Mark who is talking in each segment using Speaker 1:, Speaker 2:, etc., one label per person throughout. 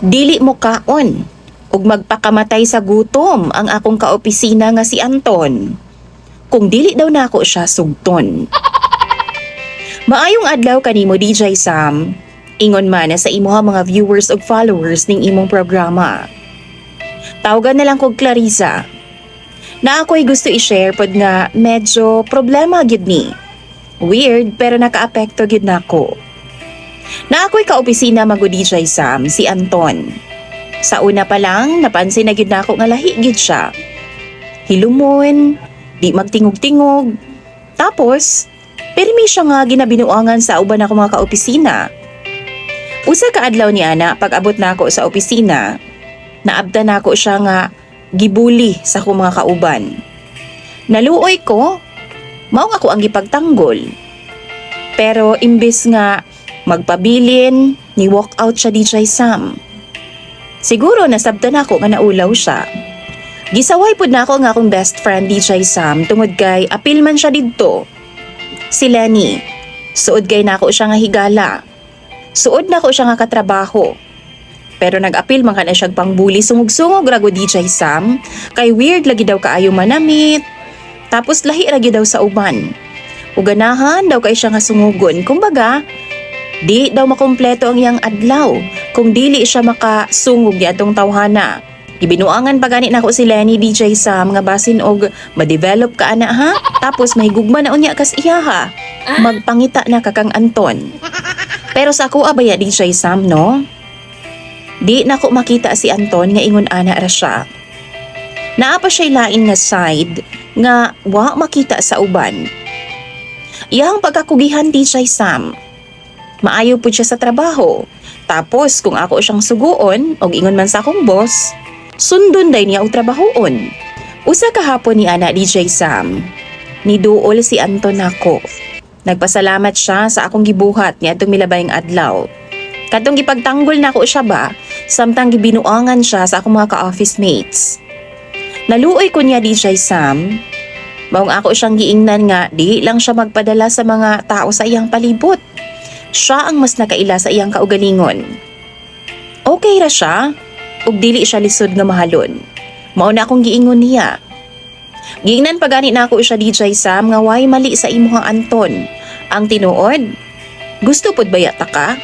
Speaker 1: Dili mo kaon ug magpakamatay sa gutom ang akong kaopisina nga si Anton. Kung dili daw nako siya sugton. Maayong adlaw kanimo DJ Sam. Ingon man na sa imuha mga viewers ug followers ning imong programa. Tawagan na lang kog Clarissa. Na ako'y gusto i-share pod nga medyo problema gyud ni. Weird pero nakaapekto gyud nako. Na ako'y kaopisina mago DJ Sam si Anton. Sa una pa lang napansin na gyud nako nga lahi gyud siya. Hilumon, di magtingog-tingog. Tapos, pirmi siya nga ginabinuangan sa uban ako mga kaopisina. Usa ka adlaw ni ana pag-abot nako sa opisina, naabdan nako siya nga gibuli sa akong mga kauban. Naluoy ko, mao ako ang gipagtanggol. Pero imbes nga magpabilin, ni walk out siya DJ Sam. Siguro nasabdan ako nga naulaw siya. Gisaway pud nako nga akong best friend DJ Sam tungod kay apil man siya didto. Si Lenny, suod kay nako siya nga higala. Suod nako siya nga katrabaho. Pero nag-apil man kana siyang pangbuli sungog-sungog rago DJ Sam kay weird lagi daw kaayo manamit. Tapos lahi lagi daw sa uban. Uganahan daw kay siya nga sungugon. Kumbaga, di daw makumpleto ang iyang adlaw kung dili siya makasungog ni atong tawhana. Ibinuangan pa gani nako si Lenny DJ Sam nga basin og ma-develop ka ana ha. Tapos may gugma na unya kas iya ha. Magpangita na kakang Anton. Pero sa ako abaya DJ Sam no. Di na ko makita si Anton nga ingon ana ra siya. Naa pa siya lain nga side nga wa makita sa uban. Iyang pagkakugihan DJ Sam. Maayo pud siya sa trabaho. Tapos kung ako siyang suguon og ingon man sa akong boss, sundon day niya og trabahoon. Usa ka hapon ni ana DJ Sam. Niduol si Anton nako. Nagpasalamat siya sa akong gibuhat niya atong milabayng adlaw. Katong gipagtanggol nako siya ba, samtang gibinuangan siya sa akong mga ka-office mates. Naluoy ko niya DJ Sam. Maong ako siyang giingnan nga di lang siya magpadala sa mga tao sa iyang palibot. Siya ang mas nakaila sa iyang kaugalingon. Okay ra siya, ug dili siya lisod nga mahalon. Mao na akong giingon niya. Giingnan pa gani na ako siya DJ Sam nga way mali sa imuha Anton. Ang tinuod, gusto pod bayata ka?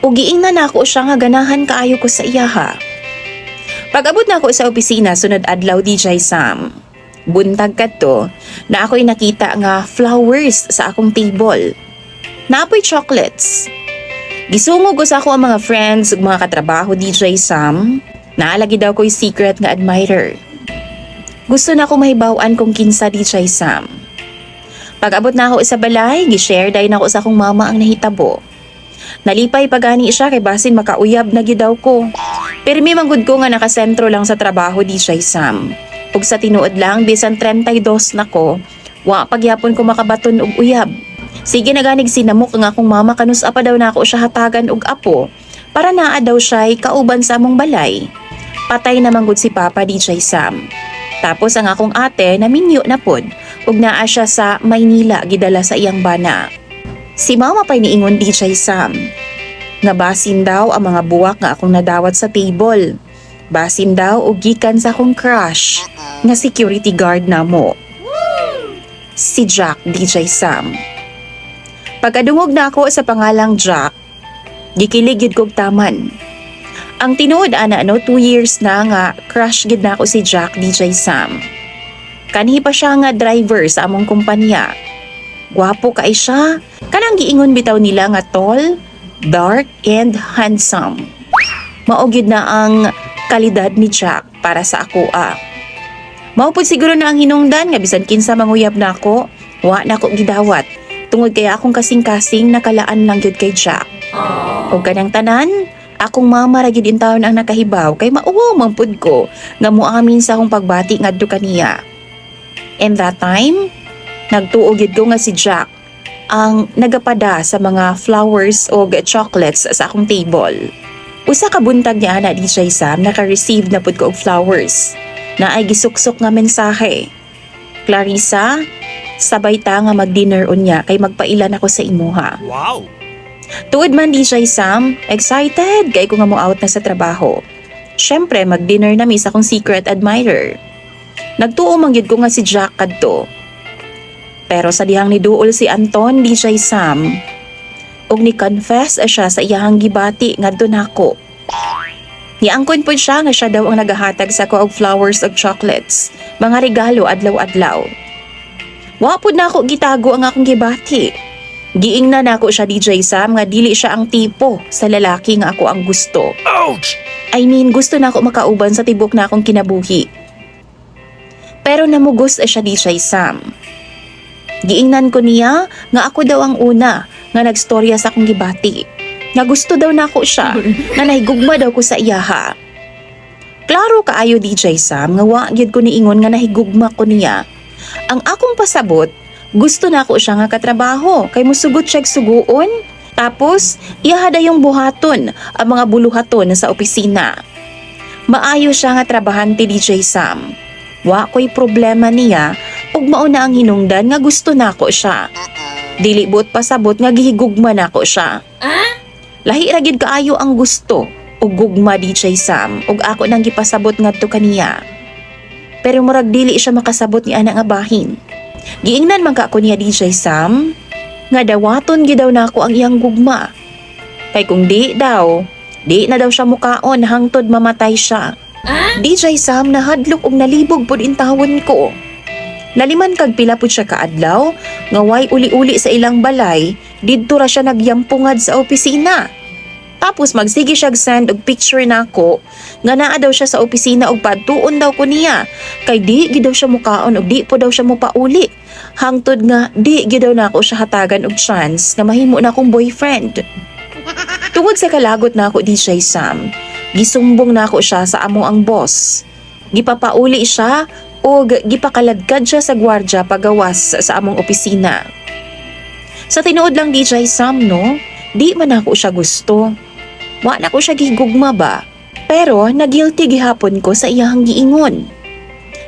Speaker 1: Ug giingnan na ako siya nga ganahan kaayo ko sa iya ha. Pag-abot na ako sa opisina sunod adlaw DJ Sam. Buntag kadto na ako'y nakita nga flowers sa akong table. Naapoy chocolates. Gisungog ko sa ako ang mga friends ug mga katrabaho DJ Sam. Naalagi daw ko'y secret nga admirer. Gusto na akong mahibaw-an kung kinsa DJ Sam. Pag-abot na ako sa balay, gishare dahil na ako sa akong mama ang nahitabo. Nalipay pagani siya kay basin makauyab na gyud daw ko. Pirmi manggod ko nga nakasentro lang sa trabaho DJ Sam. Ug sa tinuod lang bisan 32 na ko, wa pagyapon ko makabaton og uyab. Sige na ganig sinamok nga akong mama kanus pa daw nako siya hatagan og apo para naa daw siya'y kauban sa among balay. Patay na manggod si Papa DJ Sam. Tapos ang akong ate naminyo na pod ug naa siya sa Maynila gidala sa iyang bana. Si mama pa'y niingon DJ Sam. Nga basin daw ang mga buwak nga akong nadawat sa table. Basin daw og gikan sa akong crush nga security guard namo. Si Jack DJ Sam. Pagkadungog na ako sa pangalang Jack, gikilig yun kog taman. Ang tinuod ana 2 years na nga crush gid na ako si Jack DJ Sam. Kanhi pa siya nga driver sa among kumpanya. Gwapo kay siya, kanang giingon bitaw nila nga tall, dark and handsome. Mao gyud na ang kalidad ni Jack para sa ako Mao pud siguro na ang hinungdan nga bisan kinsa manguyab nako, wa nako gidawat. Tungod kaya akong kasing-kasing nakalaan lang gyud kay Jack. O kanang tanan, akong mama ra gyud intawon ang nakahibaw kay mauwaw man pud ko nga muamin sa akong pagbati ngadto kaniya. And that time, nagtuo gyud ko nga si Jack ang nagapada sa mga flowers o chocolates sa akong table. Usa ka buntag niya ana DJ Sam naka-receive na pud ko og flowers. Na ay gisuksok nga mensahe. Clarissa, sabay ta nga mag-dinner unya kay magpailan ako sa imuha.
Speaker 2: Wow!
Speaker 1: Tuod man DJ Sam, excited kay ko nga mo out na sa trabaho. Syempre mag-dinner na mi sa akong secret admirer. Nagtuo man gyud ko nga si Jack kadto. Pero sa dihang ni duol si Anton DJ Sam, ug ni confess siya sa iyahang gibati ngadto nako. Niangkon pod siya nga siya daw ang nagahatag sa ko og flowers ug chocolates, mga regalo adlaw-adlaw. Wa pod nako gitago ang akong gibati. Giingnan nako siya DJ Sam nga dili siya ang tipo sa lalaki nga ako ang gusto.
Speaker 2: Ouch!
Speaker 1: I mean, gusto na ako makauban sa tibok na akong kinabuhi. Pero namugos siya DJ Sam. Giingnan ko niya nga ako daw ang una nga nagstorya sa akong gibati. Nga gusto daw nako siya, nga nahigugma daw ko sa iyaha. Klaro kaayo DJ Sam nga wa gyud ko niingon nga nahigugma ko niya. Ang akong pasabot, gusto nako siya nga katrabaho kay musugot siya suguon. Tapos, iyahada yung buhaton ang mga buluhaton sa opisina. Maayo siya nga trabahante DJ Sam. Wa ko'y problema niya ug mauna ang hinungdan nga gusto nako siya. Dili buot pasabot nga gihigugma nako siya. Lahi ra gyud kaayo ang gusto ug gugma DJ Sam ug ako nang gipasabot ngadto kaniya. Pero murag dili siya makasabot ni ana nga bahin. Giingnan man ka ako niya DJ Sam nga dawaton gyud daw nako ang iyang gugma. Kay kung di na daw siya mukaon hangtod mamatay siya. DJ Sam nahadlok og nalibog pod intawon ko. Naliman kag pila pod siya kaadlaw nga way uli-uli sa ilang balay, didto ra siya nagyampungad sa opisina. Tapos magsige siya send og picture nako nga naa daw siya sa opisina og padtuon daw ko niya. Kay di gid daw siya mukaon og di po daw siya mopauli. Hangtod nga di gid daw nako siya hatagan og chance nga mahimo na akong boyfriend. Tungod sa kalagot nako DJ Sam, gisumbong nako siya sa amo ang boss. Gipapauli siya og gipakaladkad siya sa gwardya pagawas sa among opisina. Sa tinuod lang DJ Sam no, di man ako siya gusto. Wa na ko siya gigugma ba? Pero nagilty gihapon ko sa iyang giingon.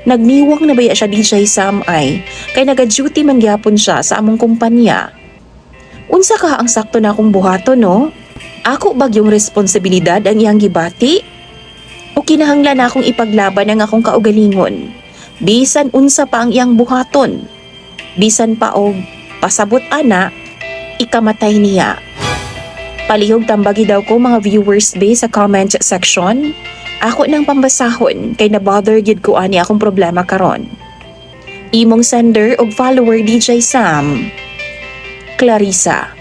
Speaker 1: Nagniwang na baya siya DJ Sam ay, kay naga-duty man gihapon siya sa among kumpanya. Unsa ka ang sakto na akong buhato no? Ako bagyong responsibilidad ang iyang gibati? O kinahanglan na akong ipaglaban ang akong kaugalingon? Bisan unsa pa ang iyang buhaton? Bisan pa og pasabot ana, ikamatay niya. Palihog tambagi daw ko mga viewers be sa comment section. Ako nang pambasahon kay na-bother gid ko ani akong problema karon. Imong sender og follower DJ Sam, Clarissa.